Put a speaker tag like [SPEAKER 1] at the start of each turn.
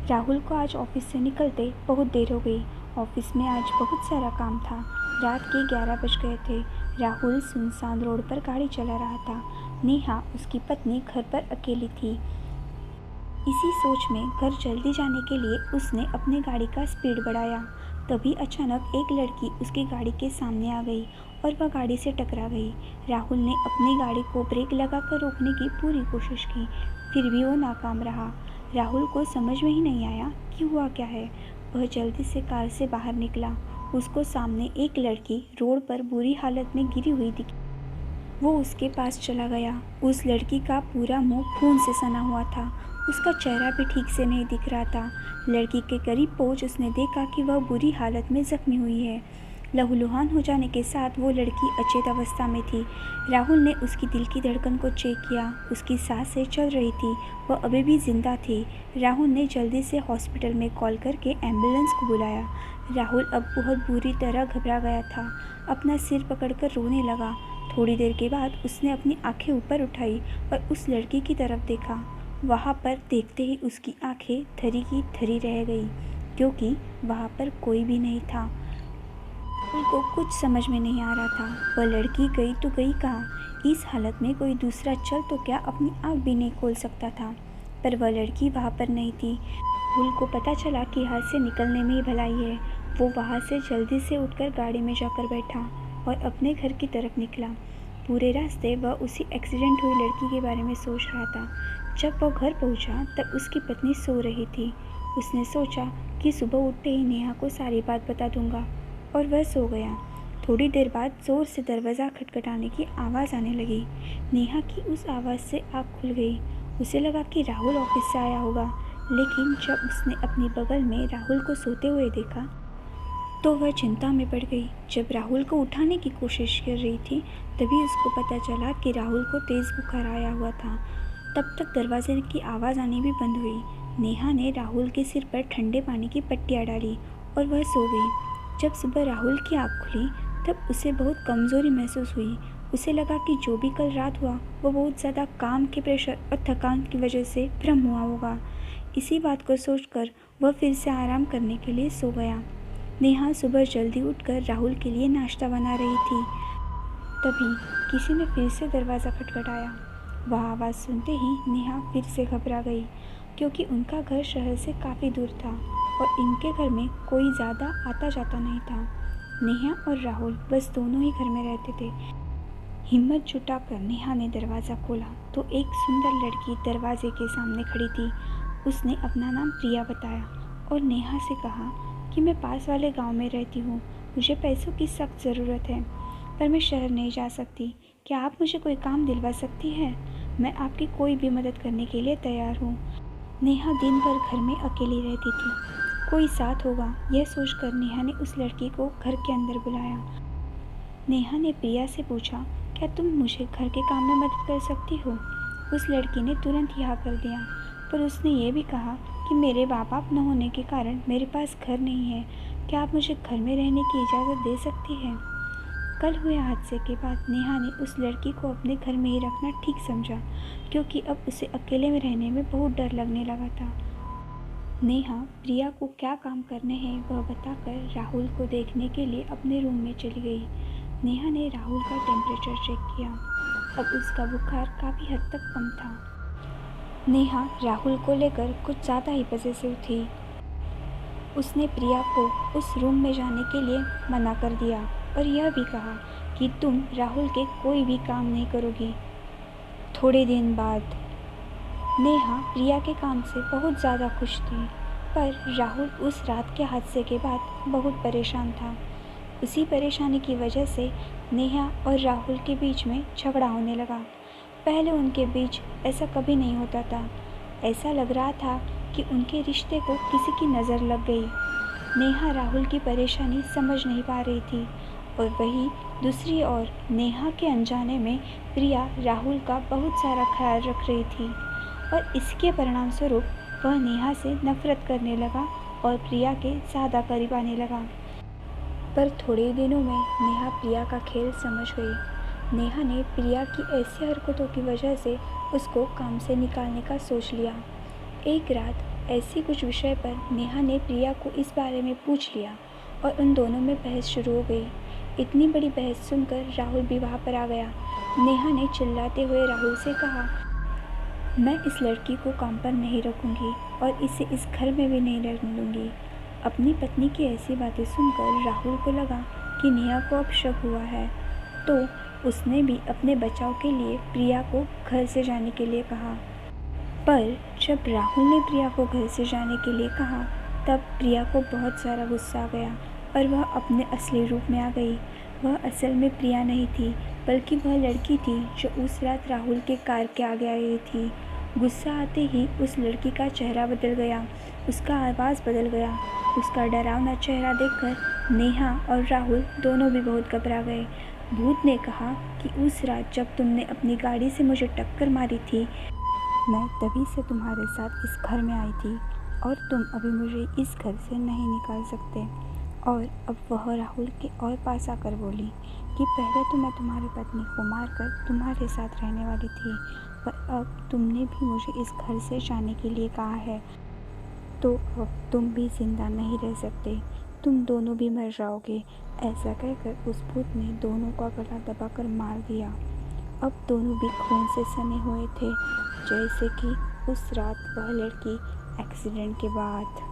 [SPEAKER 1] राहुल को आज ऑफिस से निकलते बहुत देर हो गई। ऑफिस में आज बहुत सारा काम था। रात के 11 बज गए थे। राहुल सुनसान रोड पर गाड़ी चला रहा था। नेहा, उसकी पत्नी, घर पर अकेली थी। इसी सोच में घर जल्दी जाने के लिए उसने अपनी गाड़ी का स्पीड बढ़ाया। तभी अचानक एक लड़की उसकी गाड़ी के सामने आ गई और वह गाड़ी से टकरा गई। राहुल ने अपनी गाड़ी को ब्रेक लगाकर रोकने की पूरी कोशिश की, फिर भी वो नाकाम रहा। राहुल को समझ में ही नहीं आया कि हुआ क्या है। वह जल्दी से कार से बाहर निकला। उसको सामने एक लड़की रोड पर बुरी हालत में गिरी हुई दिखी। वो उसके पास चला गया। उस लड़की का पूरा मुंह खून से सना हुआ था। उसका चेहरा भी ठीक से नहीं दिख रहा था। लड़की के करीब पहुंच उसने देखा कि वह बुरी हालत में जख्मी हुई है। लहूलुहान हो जाने के साथ वो लड़की अचेत अवस्था में थी। राहुल ने उसकी दिल की धड़कन को चेक किया। उसकी सांसें चल रही थी, वह अभी भी जिंदा थी। राहुल ने जल्दी से हॉस्पिटल में कॉल करके एम्बुलेंस को बुलाया। राहुल अब बहुत बुरी तरह घबरा गया था। अपना सिर पकड़कर रोने लगा। थोड़ी देर के बाद उसने अपनी आंखें ऊपर उठाई और उस लड़की की तरफ देखा। वहाँ पर देखते ही उसकी आंखें धरी की धरी रह गई, क्योंकि वहाँ पर कोई भी नहीं था। उनको कुछ समझ में नहीं आ रहा था। वह लड़की गई तो गई कहाँ? इस हालत में कोई दूसरा चल तो क्या अपनी आँख भी नहीं खोल सकता था, पर वह लड़की वहाँ पर नहीं थी। राहुल को पता चला कि यहाँ से निकलने में ही भलाई है। वो वहाँ से जल्दी से उठकर गाड़ी में जाकर बैठा और अपने घर की तरफ निकला। पूरे रास्ते वह उसी एक्सीडेंट हुई लड़की के बारे में सोच रहा था। जब वह घर पहुँचा तब उसकी पत्नी सो रही थी। उसने सोचा कि सुबह उठते ही नेहा को सारी बात बता दूंगा, और वह सो गया। थोड़ी देर बाद ज़ोर से दरवाज़ा खटखटाने की आवाज़ आने लगी। नेहा की उस आवाज़ से आँख खुल गई। उसे लगा कि राहुल ऑफिस से आया होगा, लेकिन जब उसने अपनी बगल में राहुल को सोते हुए देखा तो वह चिंता में पड़ गई। जब राहुल को उठाने की कोशिश कर रही थी तभी उसको पता चला कि राहुल को तेज़ बुखार आया हुआ था। तब तक दरवाजे की आवाज़ आनी भी बंद हुई। नेहा ने राहुल के सिर पर ठंडे पानी की पट्टियाँ डाली और वह सो गई। जब सुबह राहुल की आँख खुली तब उसे बहुत कमज़ोरी महसूस हुई। उसे लगा कि जो भी कल रात हुआ वो बहुत ज़्यादा काम के प्रेशर और थकान की वजह से भ्रम हुआ होगा। इसी बात को सोचकर वह फिर से आराम करने के लिए सो गया। नेहा सुबह जल्दी उठकर राहुल के लिए नाश्ता बना रही थी। तभी किसी ने फिर से दरवाज़ा खटखटाया। वह आवाज़ सुनते ही नेहा फिर से घबरा गई, क्योंकि उनका घर शहर से काफ़ी दूर था और इनके घर में कोई ज़्यादा आता जाता नहीं था। नेहा और राहुल बस दोनों ही घर में रहते थे। हिम्मत जुटाकर नेहा ने दरवाज़ा खोला तो एक सुंदर लड़की दरवाजे के सामने खड़ी थी। उसने अपना नाम प्रिया बताया और नेहा से कहा कि मैं पास वाले गांव में रहती हूँ, मुझे पैसों की सख्त ज़रूरत है, पर मैं शहर नहीं जा सकती। क्या आप मुझे कोई काम दिलवा सकती हैं? मैं आपकी कोई भी मदद करने के लिए तैयार हूँ। नेहा दिन भर घर में अकेली रहती थी। कोई साथ होगा, यह सोचकर नेहा ने उस लड़की को घर के अंदर बुलाया। नेहा ने प्रिया से पूछा, क्या तुम मुझे घर के काम में मदद कर सकती हो? उस लड़की ने तुरंत यहाँ कर दिया, पर उसने ये भी कहा कि मेरे माँ बाप न होने के कारण मेरे पास घर नहीं है। क्या आप मुझे घर में रहने की इजाज़त दे सकती हैं? कल हुए हादसे के बाद नेहा ने उस लड़की को अपने घर में ही रखना ठीक समझा, क्योंकि अब उसे अकेले में रहने में बहुत डर लगने लगा था। नेहा प्रिया को क्या काम करने हैं वह बताकर राहुल को देखने के लिए अपने रूम में चली गई। नेहा ने राहुल का टेम्परेचर चेक किया। अब उसका बुखार काफ़ी हद तक कम था। नेहा राहुल को लेकर कुछ ज़्यादा ही पॉजिटिव थी। उसने प्रिया को उस रूम में जाने के लिए मना कर दिया और यह भी कहा कि तुम राहुल के कोई भी काम नहीं करोगी। थोड़े दिन बाद नेहा प्रिया के काम से बहुत ज़्यादा खुश थी, पर राहुल उस रात के हादसे के बाद बहुत परेशान था। उसी परेशानी की वजह से नेहा और राहुल के बीच में झगड़ा होने लगा। पहले उनके बीच ऐसा कभी नहीं होता था। ऐसा लग रहा था कि उनके रिश्ते को किसी की नज़र लग गई। नेहा राहुल की परेशानी समझ नहीं पा रही थी और वहीं दूसरी ओर नेहा के अनजाने में प्रिया राहुल का बहुत सारा ख्याल रख रही थी और इसके परिणाम स्वरूप वह नेहा से नफरत करने लगा और प्रिया के ज़्यादा करीब आने लगा। पर थोड़े दिनों में नेहा प्रिया का खेल समझ गई। नेहा ने प्रिया की ऐसी हरकतों की वजह से उसको काम से निकालने का सोच लिया। एक रात ऐसी कुछ विषय पर नेहा ने प्रिया को इस बारे में पूछ लिया और उन दोनों में बहस शुरू हो गई। इतनी बड़ी बहस सुनकर राहुल भी वहाँ पर आ गया। नेहा ने चिल्लाते हुए राहुल से कहा, मैं इस लड़की को काम पर नहीं रखूँगी और इसे इस घर में भी नहीं रहने दूँगी। अपनी पत्नी की ऐसी बातें सुनकर राहुल को लगा कि नेहा को अब शक हुआ है, तो उसने भी अपने बचाव के लिए प्रिया को घर से जाने के लिए कहा। पर जब राहुल ने प्रिया को घर से जाने के लिए कहा, तब प्रिया को बहुत सारा गुस्सा आ गया और वह अपने असली रूप में आ गई। वह असल में प्रिया नहीं थी, बल्कि वह लड़की थी जो उस रात राहुल के कार के आगे आई थी। गुस्सा आते ही उस लड़की का चेहरा बदल गया, उसका आवाज़ बदल गया। उसका डरावना चेहरा देखकर नेहा और राहुल दोनों भी बहुत घबरा गए। भूत ने कहा कि उस रात जब तुमने अपनी गाड़ी से मुझे टक्कर मारी थी, मैं तभी से तुम्हारे साथ इस घर में आई थी और तुम अभी मुझे इस घर से नहीं निकाल सकते। और अब वह राहुल के और पास आकर बोली कि पहले तो मैं तुम्हारी पत्नी को मारकर तुम्हारे साथ रहने वाली थी, पर अब तुमने भी मुझे इस घर से जाने के लिए कहा है, तो अब तुम भी जिंदा नहीं रह सकते, तुम दोनों भी मर जाओगे। ऐसा कहकर उस भूत ने दोनों का गला दबाकर मार दिया। अब दोनों भी खून से सने हुए थे, जैसे कि उस रात वह लड़की एक्सीडेंट के बाद।